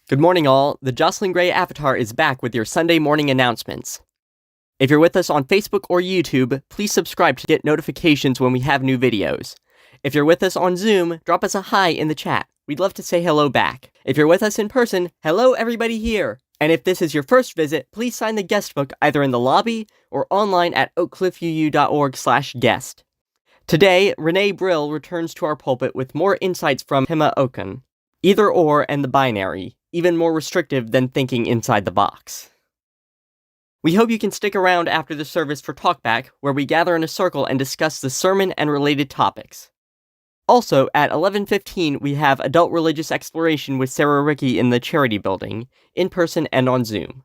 Good morning, all. The Jocelyn Gray Avatar is back with your Sunday morning announcements. If you're with us on Facebook or YouTube, please subscribe to get notifications when we have new videos. If you're with us on Zoom, drop us a hi in the chat. We'd love to say hello back. If you're with us in person, hello everybody here. And if this is your first visit, please sign the guest book either in the lobby or online at oakcliffuu.org/guest. Today, Renée Brill returns to our pulpit with more insights from Hema Oken. Either or and the binary, even more restrictive than thinking inside the box. We hope you can stick around after the service for Talkback, where we gather in a circle and discuss the sermon and related topics. Also, at 11:15, we have Adult Religious Exploration with Sarah Rickey in the Charity Building, in person and on Zoom.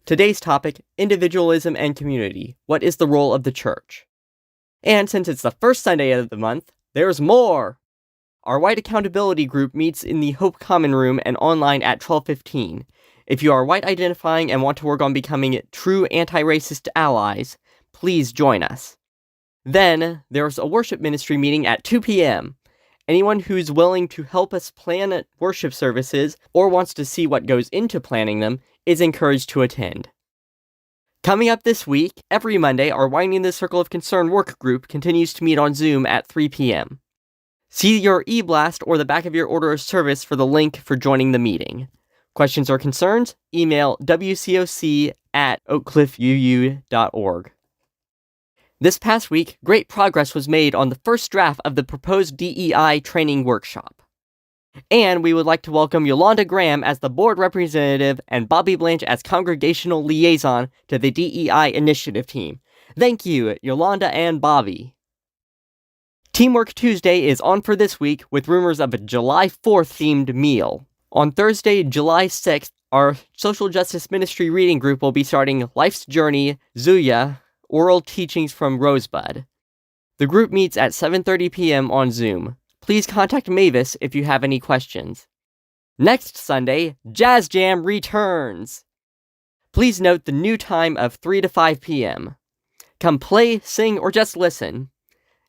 Today's topic, individualism and community. What is the role of the church? And since it's the first Sunday of the month, there's more! Our White Accountability Group meets in the Hope Common Room and online at 12:15. If you are white identifying and want to work on becoming true anti-racist allies, please join us. Then, there's a worship ministry meeting at 2 p.m. Anyone who's willing to help us plan worship services or wants to see what goes into planning them is encouraged to attend. Coming up this week, every Monday, our Winding the Circle of Concern work group continues to meet on Zoom at 3 p.m. See your e-blast or the back of your order of service for the link for joining the meeting. Questions or concerns? Email wcoc@oakcliffuu.org. This past week, great progress was made on the first draft of the proposed DEI training workshop. And we would like to welcome Yolanda Graham as the board representative and Bobby Blanche as congregational liaison to the DEI initiative team. Thank you, Yolanda and Bobby. Teamwork Tuesday is on for this week with rumors of a July 4th themed meal. On Thursday, July 6th, our Social Justice Ministry reading group will be starting Life's Journey, Zuya, Oral Teachings from Rosebud. The group meets at 7:30 p.m. on Zoom. Please contact Mavis if you have any questions. Next Sunday, Jazz Jam returns. Please note the new time of 3 to 5 p.m. Come play, sing, or just listen.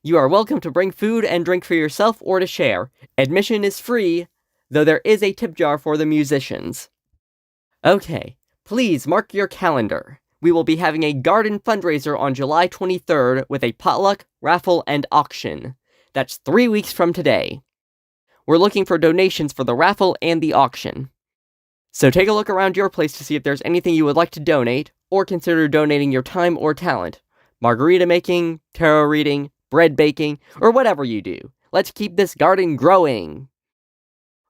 You are welcome to bring food and drink for yourself or to share. Admission is free, though there is a tip jar for the musicians. Okay, please mark your calendar. We will be having a garden fundraiser on July 23rd with a potluck, raffle, and auction. That's 3 weeks from today. We're looking for donations for the raffle and the auction. So take a look around your place to see if there's anything you would like to donate, or consider donating your time or talent. Margarita making, tarot reading, bread baking, or whatever you do. Let's keep this garden growing.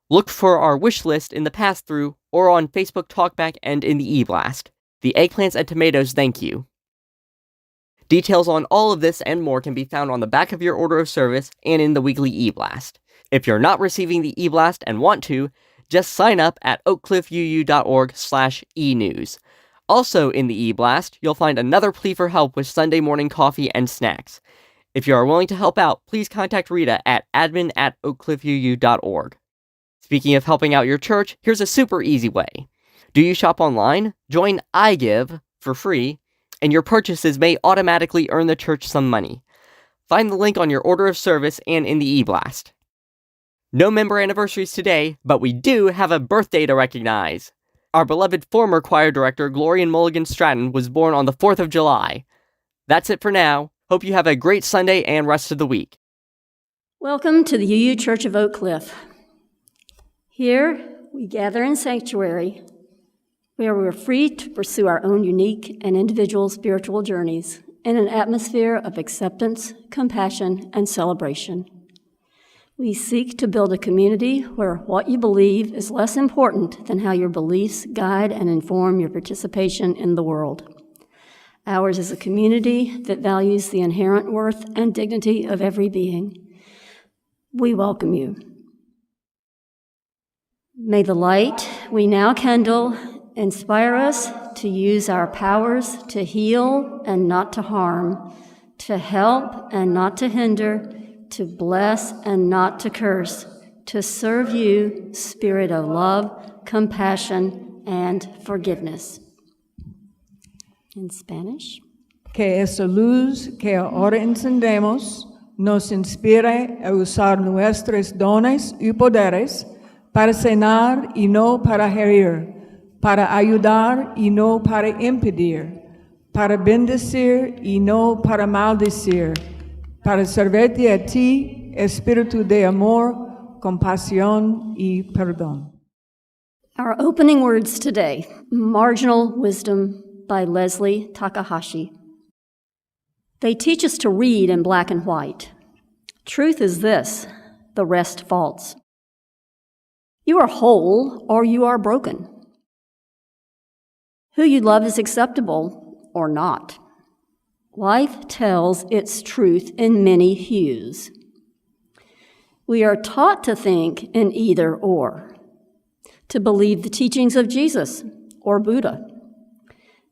Look for our wish list in the pass-through or on Facebook Talkback and in the e-blast. The eggplants and tomatoes thank you. Details on all of this and more can be found on the back of your order of service and in the weekly e-blast. If you're not receiving the e-blast and want to, just sign up at oakcliffuu.org/e-news. Also in the e-blast, you'll find another plea for help with Sunday morning coffee and snacks. If you are willing to help out, please contact Rita at admin@oakcliffuu.org. Speaking of helping out your church, here's a super easy way. Do you shop online? Join iGive for free, and your purchases may automatically earn the church some money. Find the link on your order of service and in the e-blast. No member anniversaries today, but we do have a birthday to recognize. Our beloved former choir director, Glorian Mulligan Stratton, was born on the 4th of July. That's it for now. Hope you have a great Sunday and rest of the week. Welcome to the UU Church of Oak Cliff. Here, we gather in sanctuary, where we're free to pursue our own unique and individual spiritual journeys in an atmosphere of acceptance, compassion, and celebration. We seek to build a community where what you believe is less important than how your beliefs guide and inform your participation in the world. Ours is a community that values the inherent worth and dignity of every being. We welcome you. May the light we now kindle inspire us to use our powers to heal and not to harm, to help and not to hinder, to bless and not to curse, to serve you, Spirit of love, compassion, and forgiveness. In Spanish. Que esta luz que ahora encendemos nos inspire a usar nuestros dones y poderes para cenar y no para herir, para ayudar y no para impedir, para bendecir y no para maldecir, para servirte a ti, espíritu de amor, compasión y perdón. Our opening words today, Marginal Wisdom by Leslie Takahashi. They teach us to read in black and white. Truth is this, the rest false. You are whole or you are broken. Who you love is acceptable or not. Life tells its truth in many hues. We are taught to think in either or, to believe the teachings of Jesus or Buddha,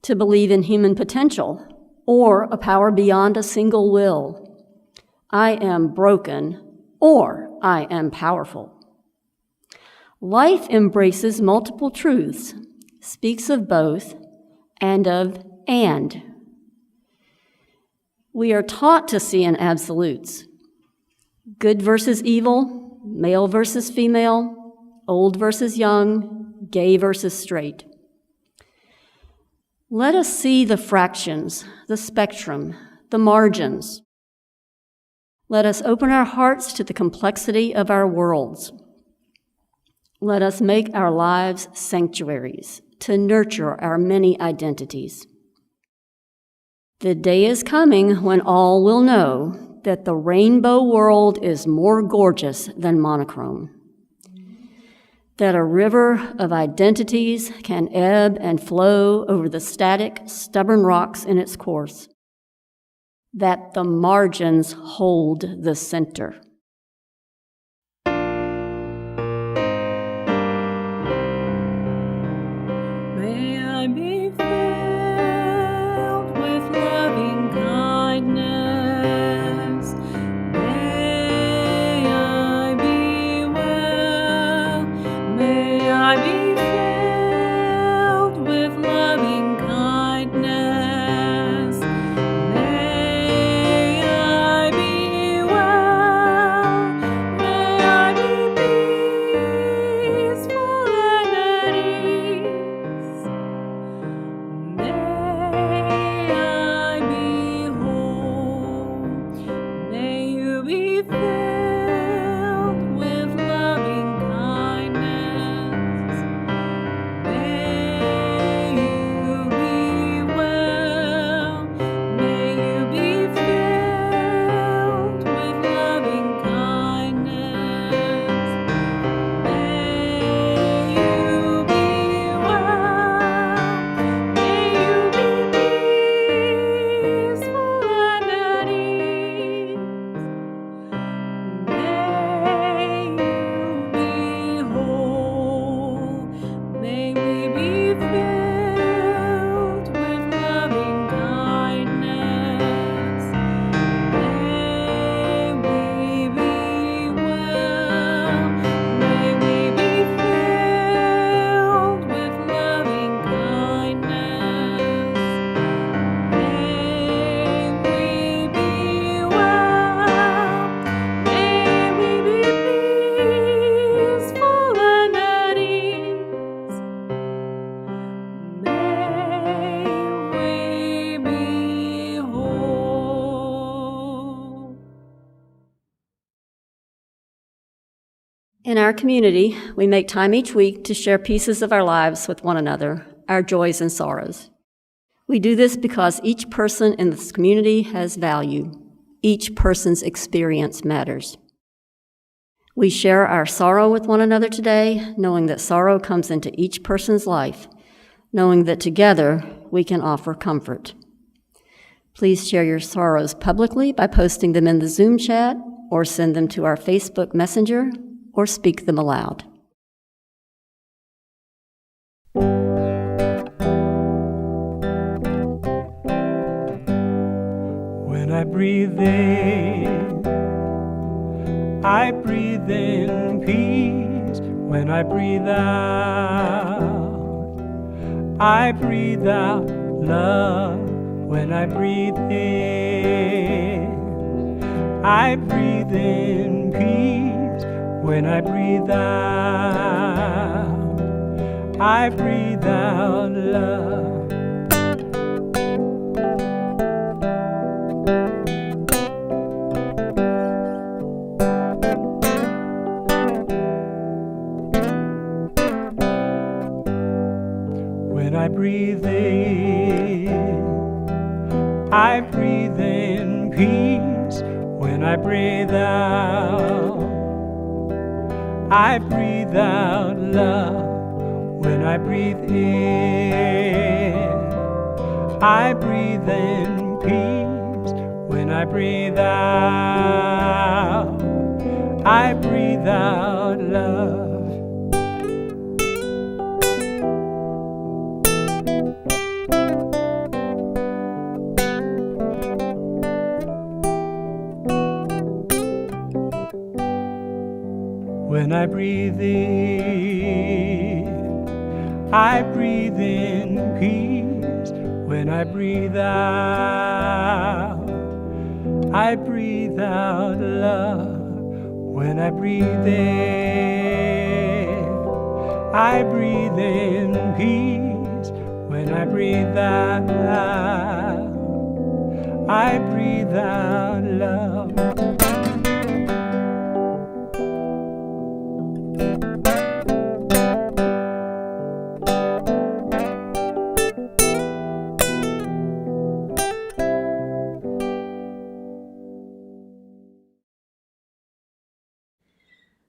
to believe in human potential or a power beyond a single will. I am broken or I am powerful. Life embraces multiple truths, speaks of both, and of and. We are taught to see in absolutes, good versus evil, male versus female, old versus young, gay versus straight. Let us see the fractions, the spectrum, the margins. Let us open our hearts to the complexity of our worlds. Let us make our lives sanctuaries to nurture our many identities. The day is coming when all will know that the rainbow world is more gorgeous than monochrome, that a river of identities can ebb and flow over the static, stubborn rocks in its course, that the margins hold the center. May I be filled with loving kindness. May I be well. May I be filled with loving kindness. May I be well. May I be peaceful and at ease. May I be whole. May you be filled with loving kindness. May you be well. May you be filled with loving kindness. May you be well. May you be peaceful and at ease. May you be whole. May we be filled with loving kindness. May we be well. May we be filled with loving kindness. May we be well. May we be peaceful and at ease. May we be whole. In our community, we make time each week to share pieces of our lives with one another, our joys and sorrows. We do this because each person in this community has value. Each person's experience matters. We share our sorrow with one another today, knowing that sorrow comes into each person's life, knowing that together we can offer comfort. Please share your sorrows publicly by posting them in the Zoom chat, or send them to our Facebook Messenger, or speak them aloud. When I breathe in peace. When I breathe out love. When I breathe in peace. When I breathe out, I breathe out love. When I breathe in, I breathe in peace. When I breathe out, I breathe out love. When I breathe in, I breathe in peace. When I breathe out, I breathe out love. When I breathe in, I breathe in peace. When I breathe out, I breathe out love. When I breathe in, I breathe in peace. When I breathe out, I breathe out love.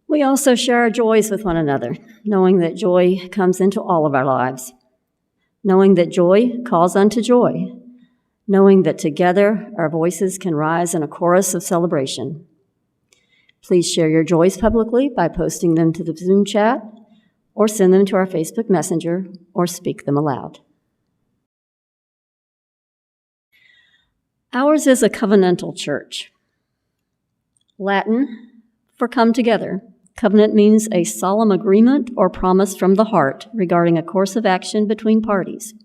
We also share our joys with one another, knowing that joy comes into all of our lives, knowing that joy calls unto joy, knowing that together our voices can rise in a chorus of celebration. Please share your joys publicly by posting them to the Zoom chat, or send them to our Facebook Messenger, or speak them aloud. Ours is a covenantal church. Latin for come together. Covenant means a solemn agreement or promise from the heart regarding a course of action between parties.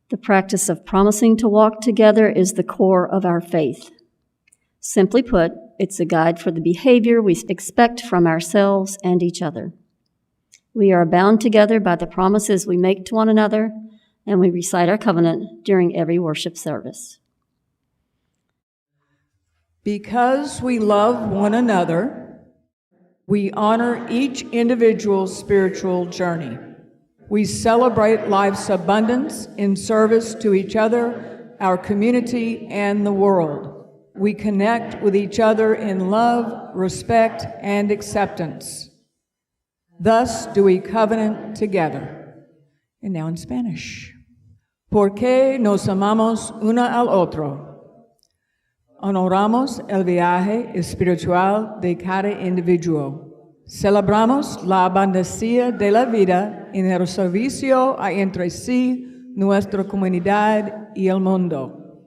The practice of promising to walk together is the core of our faith. Simply put, it's a guide for the behavior we expect from ourselves and each other. We are bound together by the promises we make to one another, and we recite our covenant during every worship service. Because we love one another, we honor each individual's spiritual journey. We celebrate life's abundance in service to each other, our community, and the world. We connect with each other in love, respect, and acceptance. Thus do we covenant together. And now in Spanish. Porque nos amamos uno al otro. Honoramos el viaje espiritual de cada individuo. Celebramos la abundancia de la vida en el servicio a entre sí, nuestra comunidad y el mundo.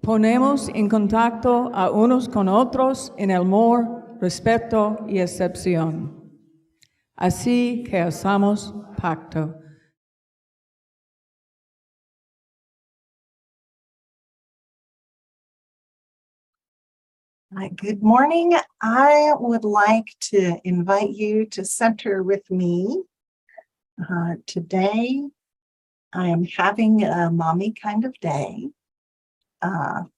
Ponemos en contacto a unos con otros en el amor, respeto y acepción. Así que hacemos pacto. Good morning. I would like to invite you to center with me. Today, I am having a mommy kind of day. I'm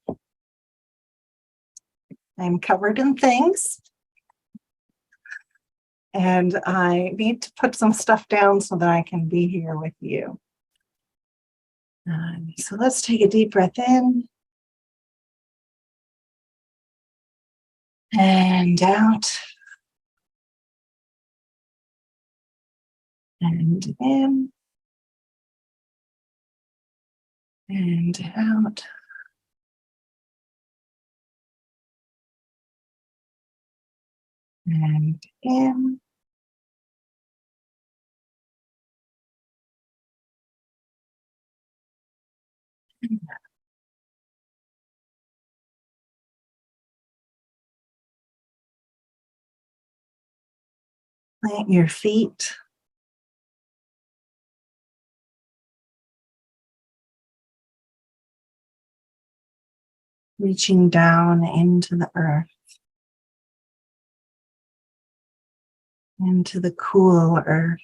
covered in things, and I need to put some stuff down so that I can be here with you. So let's take a deep breath in. And out. And in. And out. And in. And out. Plant your feet. Reaching down into the earth. into the cool earth,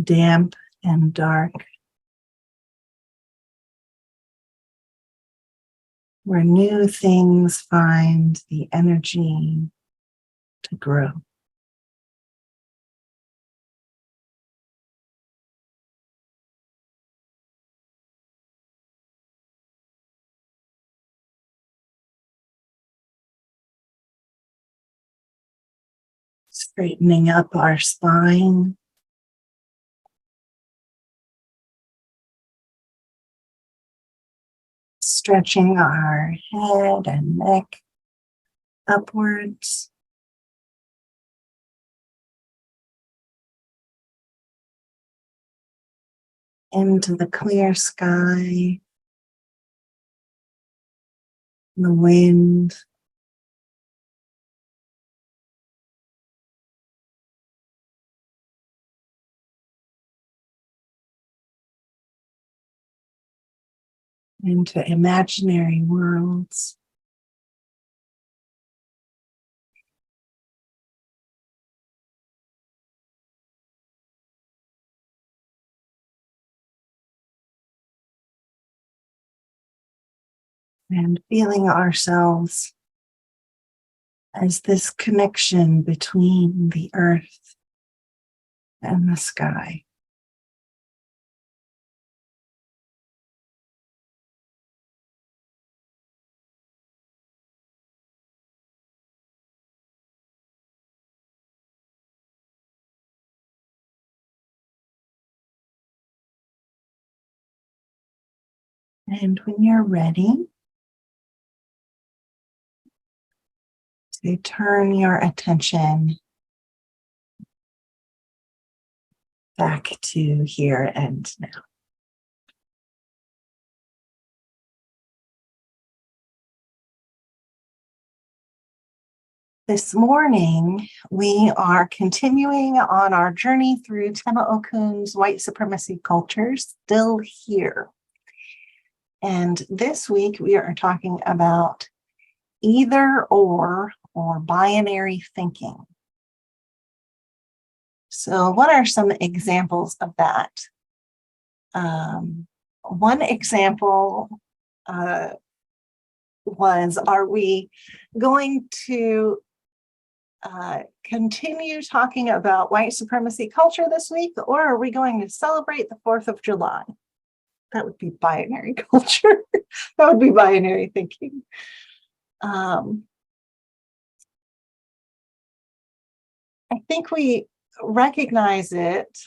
damp and dark, where new things find the energy to grow. Straightening up our spine, stretching our head and neck upwards, into the clear sky, the wind, into imaginary worlds. And feeling ourselves as this connection between the earth and the sky. And when you're ready, to turn your attention back to here and now. This morning, we are continuing on our journey through Tema Okun's white supremacy culture, Still Here. And this week, we are talking about either or binary thinking. So what are some examples of that? One example was, are we going to continue talking about white supremacy culture this week, or are we going to celebrate the 4th of July? That would be binary culture. That would be binary thinking. I think we recognize it.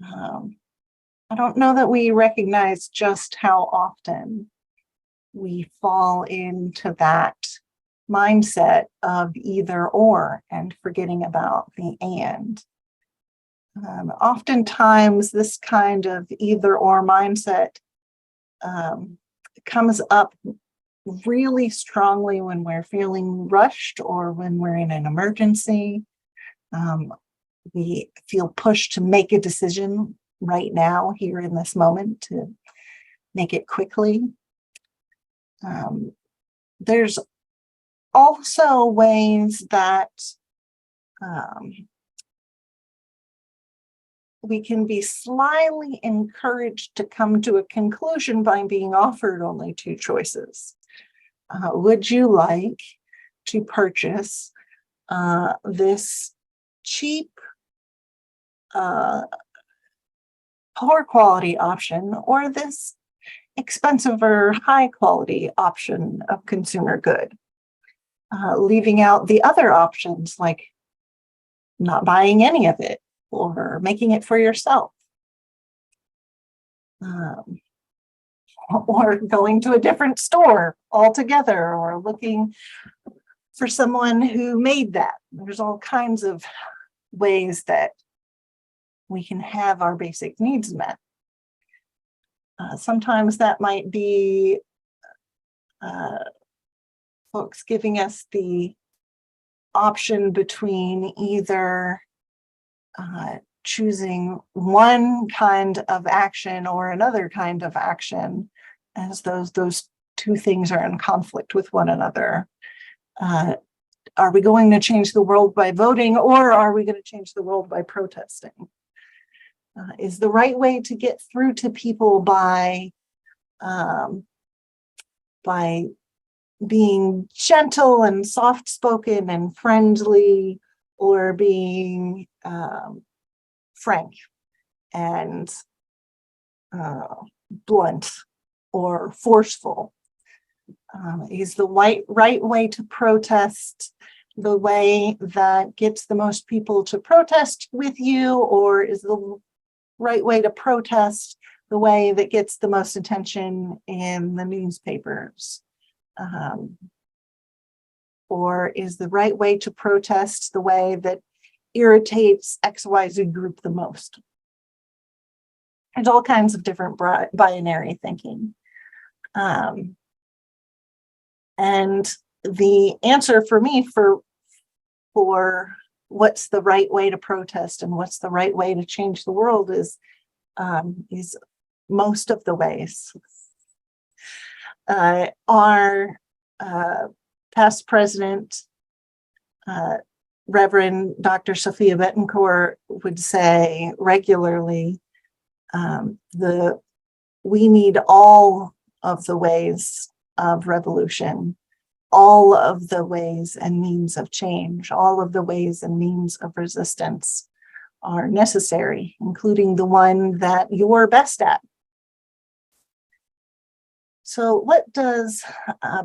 I don't know that we recognize just how often we fall into that mindset of either or and forgetting about the and. Oftentimes, this kind of either or mindset comes up really strongly when we're feeling rushed or when we're in an emergency. We feel pushed to make a decision right now, here in this moment, to make it quickly. There's also ways that we can be slyly encouraged to come to a conclusion by being offered only 2 choices. Would you like to purchase this cheap, poor quality option, or this expensive or high quality option of consumer good? Leaving out the other options, like not buying any of it or making it for yourself. Or going to a different store altogether, or looking for someone who made that. There's all kinds of ways that we can have our basic needs met. Sometimes that might be folks giving us the option between either choosing one kind of action or another kind of action, as those 2 things are in conflict with one another. are we going to change the world by voting, or are we going to change the world by protesting? Is the right way to get through to people by being gentle and soft-spoken and friendly, or being frank and blunt or forceful? Is the right way to protest the way that gets the most people to protest with you, or is the right way to protest the way that gets the most attention in the newspapers? Or is the right way to protest the way that irritates XYZ group the most? There's all kinds of different binary thinking. And the answer for me for what's the right way to protest and what's the right way to change the world is most of the ways. Our past president, Reverend Dr. Sophia Bettencourt, would say regularly, we need all of the ways of revolution, all of the ways and means of change, all of the ways and means of resistance are necessary, including the one that you're best at. So what does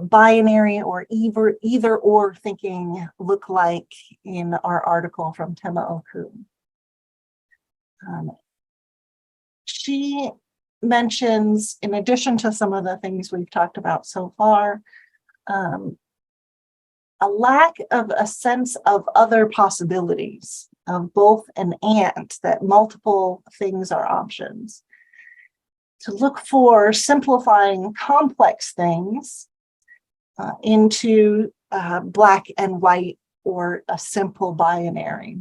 binary or either or thinking look like in our article from Tema Okun? She mentions, in addition to some of the things we've talked about so far, a lack of a sense of other possibilities, of both and that multiple things are options. To look for simplifying complex things into black and white or a simple binary.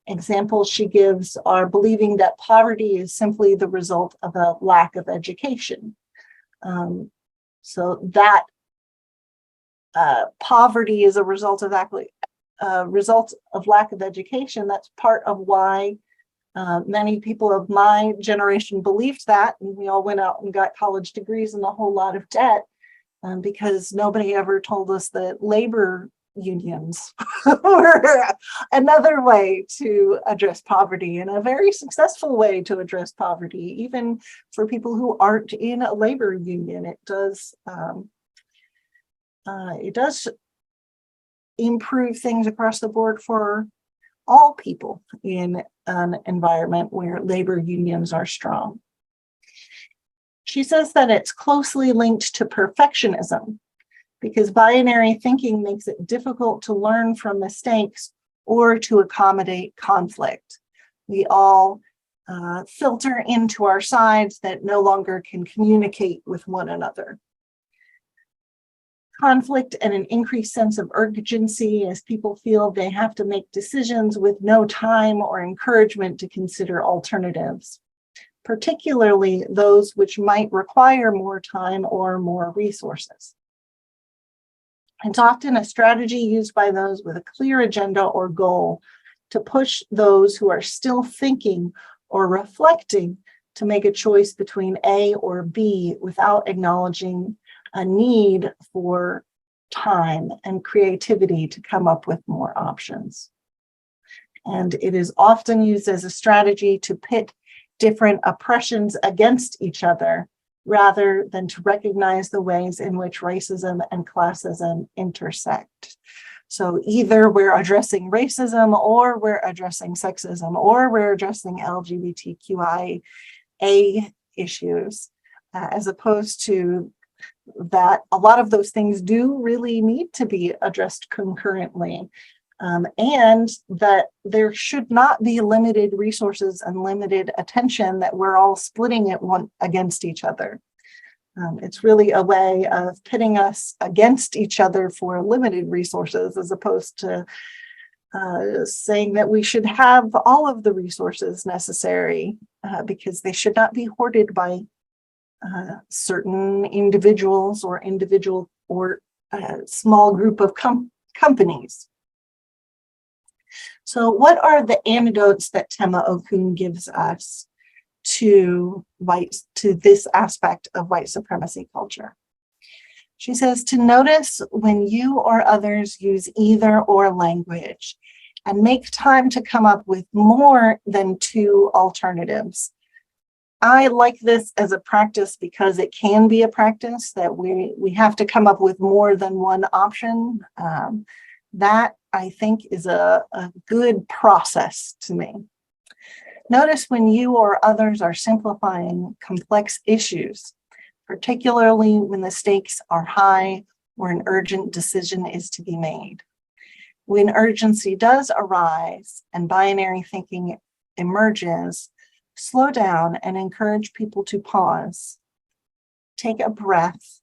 Examples she gives are believing that poverty is simply the result of a lack of education. So that poverty is a result of lack of education. That's part of why many people of my generation believed that, and we all went out and got college degrees and a whole lot of debt, because nobody ever told us that labor unions were another way to address poverty, and a very successful way to address poverty, even for people who aren't in a labor union. It does improve things across the board for all people in an environment where labor unions are strong. She says that it's closely linked to perfectionism, because binary thinking makes it difficult to learn from mistakes or to accommodate conflict. We all filter into our sides that no longer can communicate with one another. Conflict and an increased sense of urgency as people feel they have to make decisions with no time or encouragement to consider alternatives, particularly those which might require more time or more resources. It's often a strategy used by those with a clear agenda or goal to push those who are still thinking or reflecting to make a choice between A or B without acknowledging a need for time and creativity to come up with more options. And it is often used as a strategy to pit different oppressions against each other, rather than to recognize the ways in which racism and classism intersect. So either we're addressing racism, or we're addressing sexism, or we're addressing LGBTQIA issues, as opposed to that a lot of those things do really need to be addressed concurrently, and that there should not be limited resources and limited attention, that we're all splitting it one against each other. It's really a way of pitting us against each other for limited resources, as opposed to saying that we should have all of the resources necessary, because they should not be hoarded by certain individuals or small group of companies. So what are the antidotes that Tema Okun gives us to this aspect of white supremacy culture? She says to notice when you or others use either or language and make time to come up with more than two alternatives. I like this as a practice because it can be a practice that we have to come up with more than one option. That I think is a good process to me. Notice when you or others are simplifying complex issues, particularly when the stakes are high or an urgent decision is to be made. When urgency does arise and binary thinking emerges, slow down and encourage people to pause, take a breath,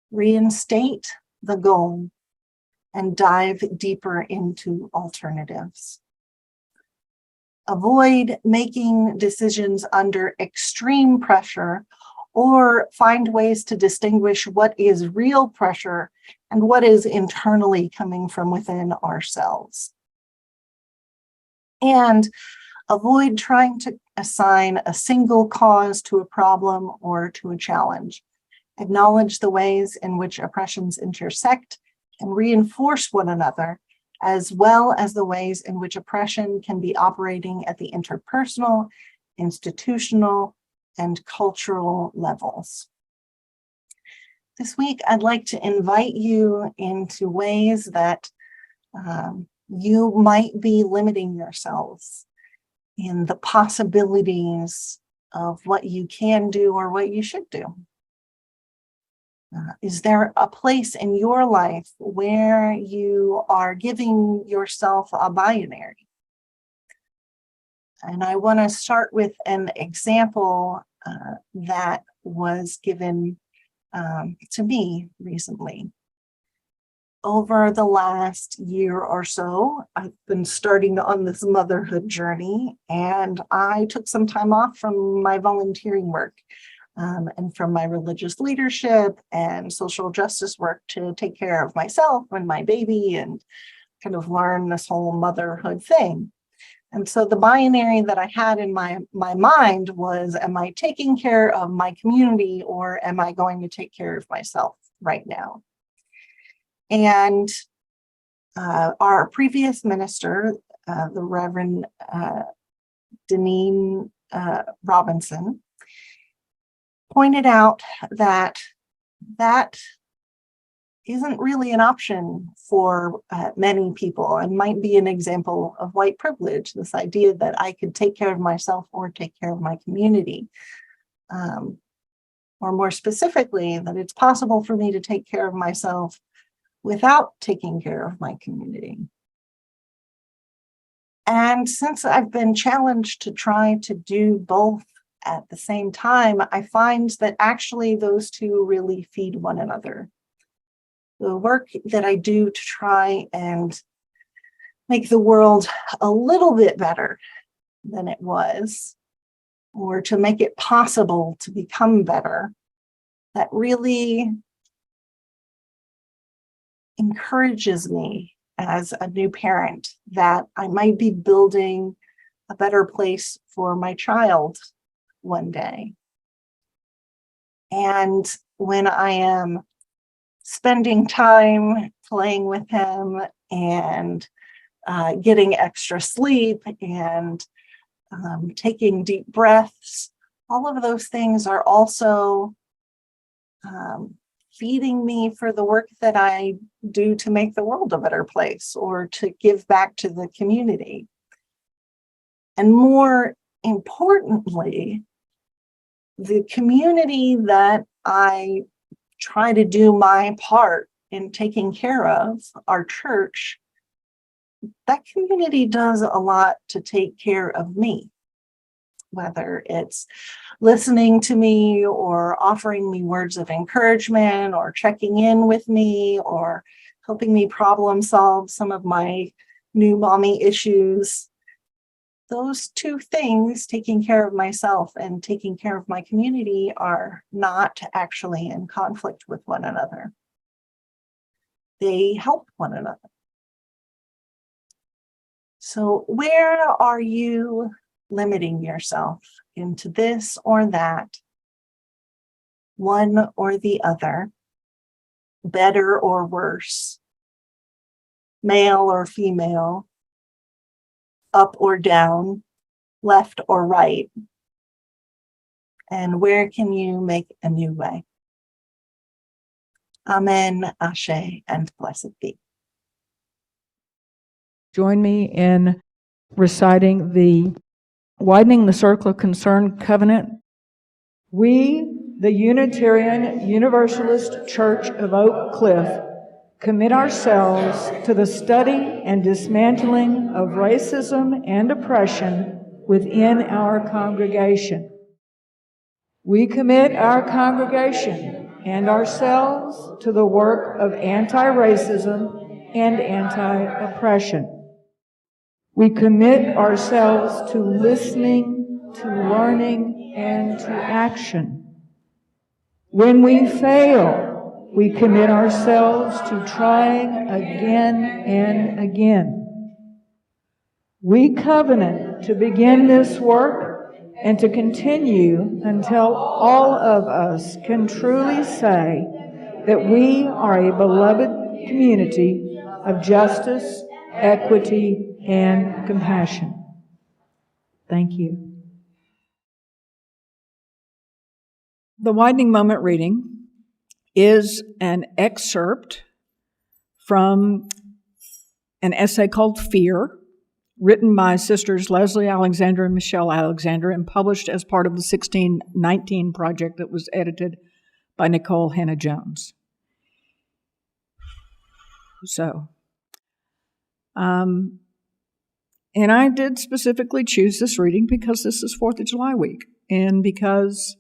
reinstate the goal, and dive deeper into alternatives. Avoid making decisions under extreme pressure, or find ways to distinguish what is real pressure and what is internally coming from within ourselves. And avoid trying to assign a single cause to a problem or to a challenge. Acknowledge the ways in which oppressions intersect and reinforce one another, as well as the ways in which oppression can be operating at the interpersonal, institutional, and cultural levels. This week, I'd like to invite you into ways that you might be limiting yourselves in the possibilities of what you can do or what you should do. Is there a place in your life where you are giving yourself a binary? And I want to start with an example that was given to me recently. Over the last year or so, I've been starting on this motherhood journey, and I took some time off from my volunteering work and from my religious leadership and social justice work to take care of myself and my baby and kind of learn this whole motherhood thing. And so the binary that I had in my mind was, am I taking care of my community or am I going to take care of myself right now? And our previous minister, the Reverend Deneen Robinson, pointed out that isn't really an option for many people and might be an example of white privilege, this idea that I could take care of myself or take care of my community. Or more specifically, that it's possible for me to take care of myself without taking care of my community. And since I've been challenged to try to do both at the same time, I find that actually those two really feed one another. The work that I do to try and make the world a little bit better than it was, or to make it possible to become better, that really encourages me as a new parent that I might be building a better place for my child one day. And when I am spending time playing with him and getting extra sleep and taking deep breaths, all of those things are also feeding me for the work that I do to make the world a better place or to give back to the community. And more importantly, the community that I try to do my part in taking care of, our church, that community does a lot to take care of me, whether it's listening to me or offering me words of encouragement or checking in with me or helping me problem solve some of my new mommy issues. Those two things, taking care of myself and taking care of my community, are not actually in conflict with one another. they help one another. So where are you limiting yourself into this or that, one or the other, better or worse, male or female, up or down, left or right? And where can you make a new way? Amen, Ashe, and blessed be. Join me in reciting the Widening the Circle of Concern covenant. We, the Unitarian Universalist Church of Oak Cliff, commit ourselves to the study and dismantling of racism and oppression within our congregation. We commit our congregation and ourselves to the work of anti-racism and anti-oppression. We commit ourselves to listening, to learning, and to action. When we fail, we commit ourselves to trying again and again. We covenant to begin this work and to continue until all of us can truly say that we are a beloved community of justice, equity, and compassion. Thank you. The Widening Moment reading is an excerpt from an essay called Fear, written by Sisters Leslie Alexander and Michelle Alexander and published as part of the 1619 project that was edited by Nicole Hannah-Jones. And I did specifically choose this reading because this is 4th of July week and because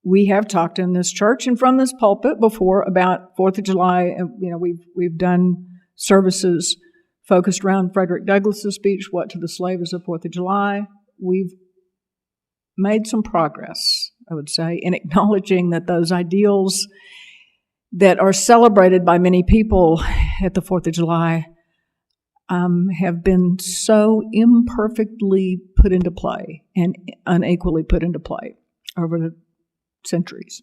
we have talked in this church and from this pulpit before about 4th of July. We've done services focused around Frederick Douglass's speech, What to the Slave is the 4th of July. We've made some progress, I would say, in acknowledging that those ideals that are celebrated by many people at the 4th of July have been so imperfectly put into play and unequally put into play over the centuries.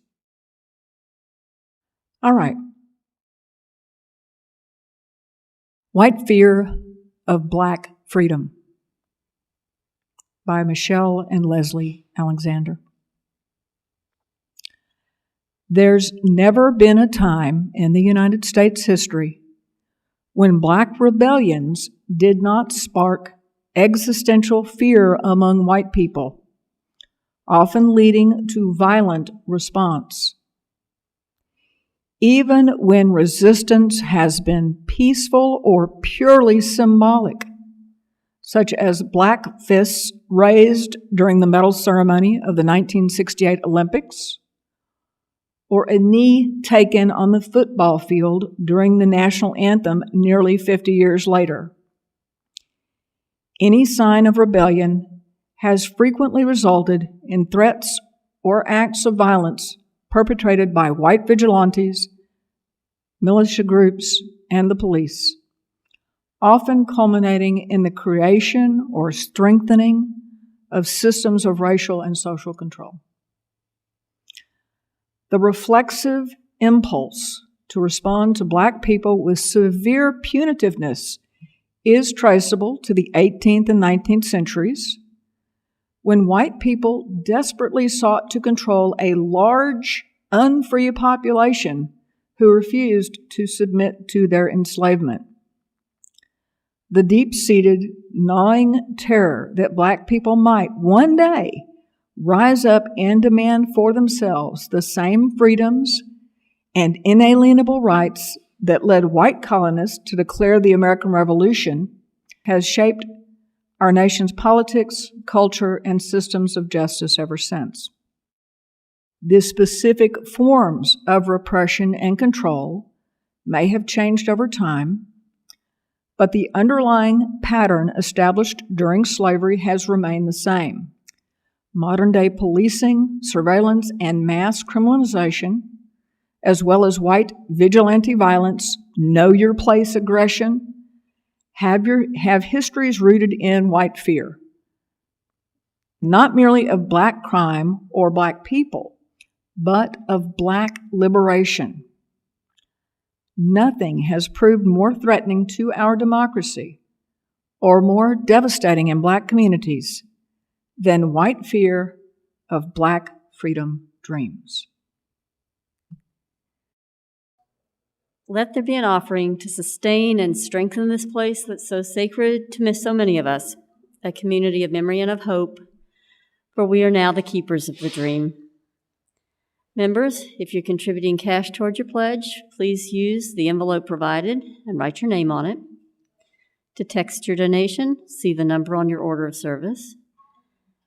All right. White Fear of Black Freedom by Michelle and Leslie Alexander. There's never been a time in the United States history when black rebellions did not spark existential fear among white people, often leading to violent response. Even when resistance has been peaceful or purely symbolic, such as black fists raised during the medal ceremony of the 1968 Olympics, or a knee taken on the football field during the national anthem nearly 50 years later. Any sign of rebellion has frequently resulted in threats or acts of violence perpetrated by white vigilantes, militia groups, and the police, often culminating in the creation or strengthening of systems of racial and social control. The reflexive impulse to respond to black people with severe punitiveness is traceable to the 18th and 19th centuries, when white people desperately sought to control a large, unfree population who refused to submit to their enslavement. The deep-seated, gnawing terror that black people might one day rise up and demand for themselves the same freedoms and inalienable rights that led white colonists to declare the American Revolution has shaped our nation's politics, culture, and systems of justice ever since. The specific forms of repression and control may have changed over time, but the underlying pattern established during slavery has remained the same. Modern-day policing, surveillance, and mass criminalization, as well as white vigilante violence, know your place aggression, have histories rooted in white fear, not merely of black crime or black people, but of black liberation. Nothing has proved more threatening to our democracy or more devastating in black communities than white fear of black freedom dreams. Let there be an offering to sustain and strengthen this place that's so sacred to so many of us, a community of memory and of hope, for we are now the keepers of the dream. Members, if you're contributing cash toward your pledge, please use the envelope provided and write your name on it. To text your donation, see the number on your order of service.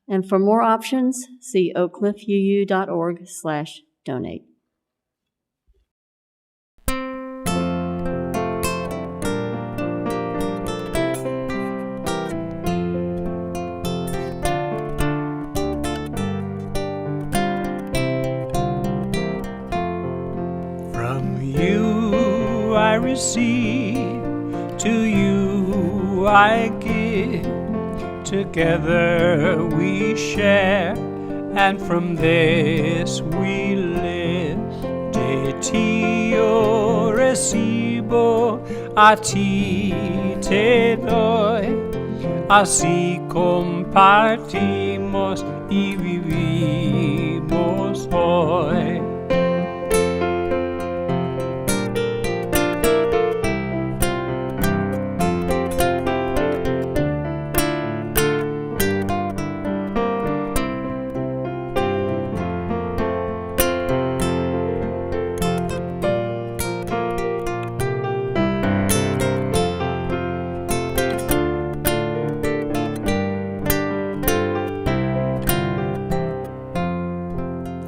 And for more options, see oakcliffuu.org/donate. From you I receive, to you I give. Together we share, and from this we live. De ti yo recibo, a ti te doy. Así compartimos y vivimos hoy.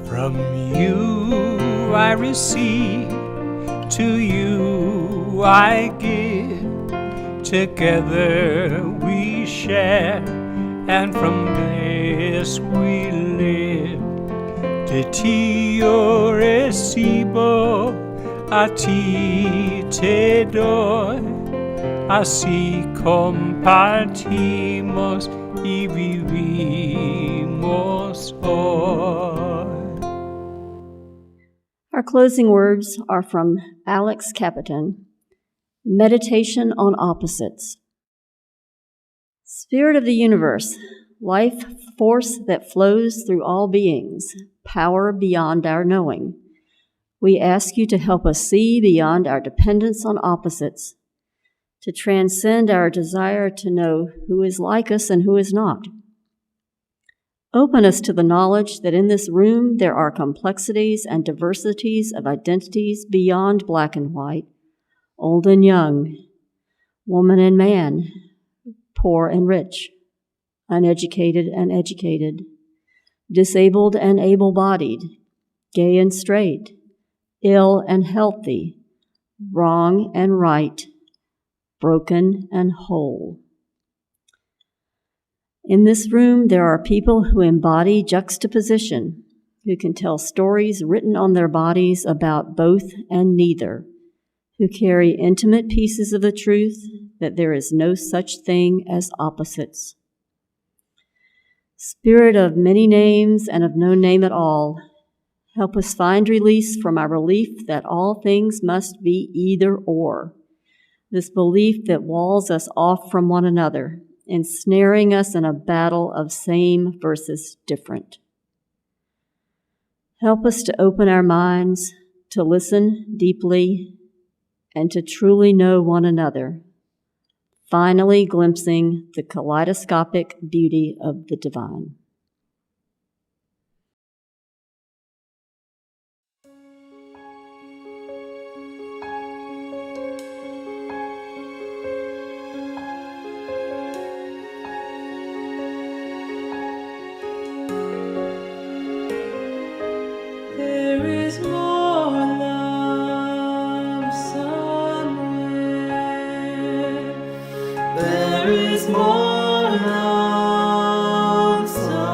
From you I receive, to you I give. Together we share, and from this we live. De ti yo recibo, a ti te doy. Así compartimos y vivimos hoy. Our closing words are from Alex Capitan, Meditation on Opposites. Spirit of the universe, life force that flows through all beings, power beyond our knowing, we ask you to help us see beyond our dependence on opposites, to transcend our desire to know who is like us and who is not. Open us to the knowledge that in this room there are complexities and diversities of identities beyond black and white, old and young, woman and man, poor and rich, uneducated and educated, disabled and able-bodied, gay and straight, ill and healthy, wrong and right, broken and whole. In this room, there are people who embody juxtaposition, who can tell stories written on their bodies about both and neither, who carry intimate pieces of the truth that there is no such thing as opposites. Spirit of many names and of no name at all, help us find release from our belief that all things must be either or, this belief that walls us off from one another, ensnaring us in a battle of same versus different. Help us to open our minds, to listen deeply, and to truly know one another, finally glimpsing the kaleidoscopic beauty of the divine. There is more love somewhere. There is more love somewhere.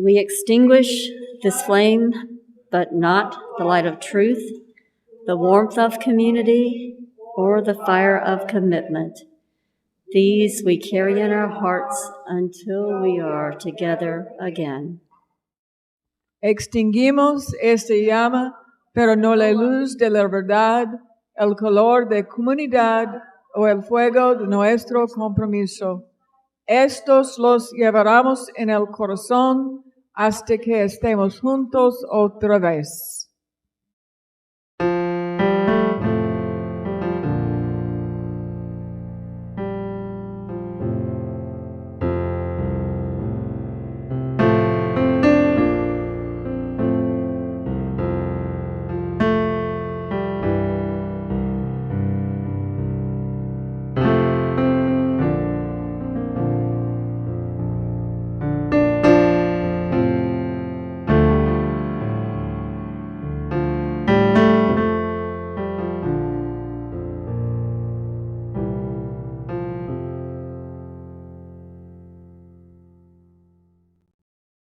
We extinguish this flame, but not the light of truth, the warmth of community, or the fire of commitment. These we carry in our hearts until we are together again. Extinguimos esta llama, pero no la luz de la verdad, el color de comunidad o el fuego de nuestro compromiso. Estos los llevaremos en el corazón hasta que estemos juntos otra vez.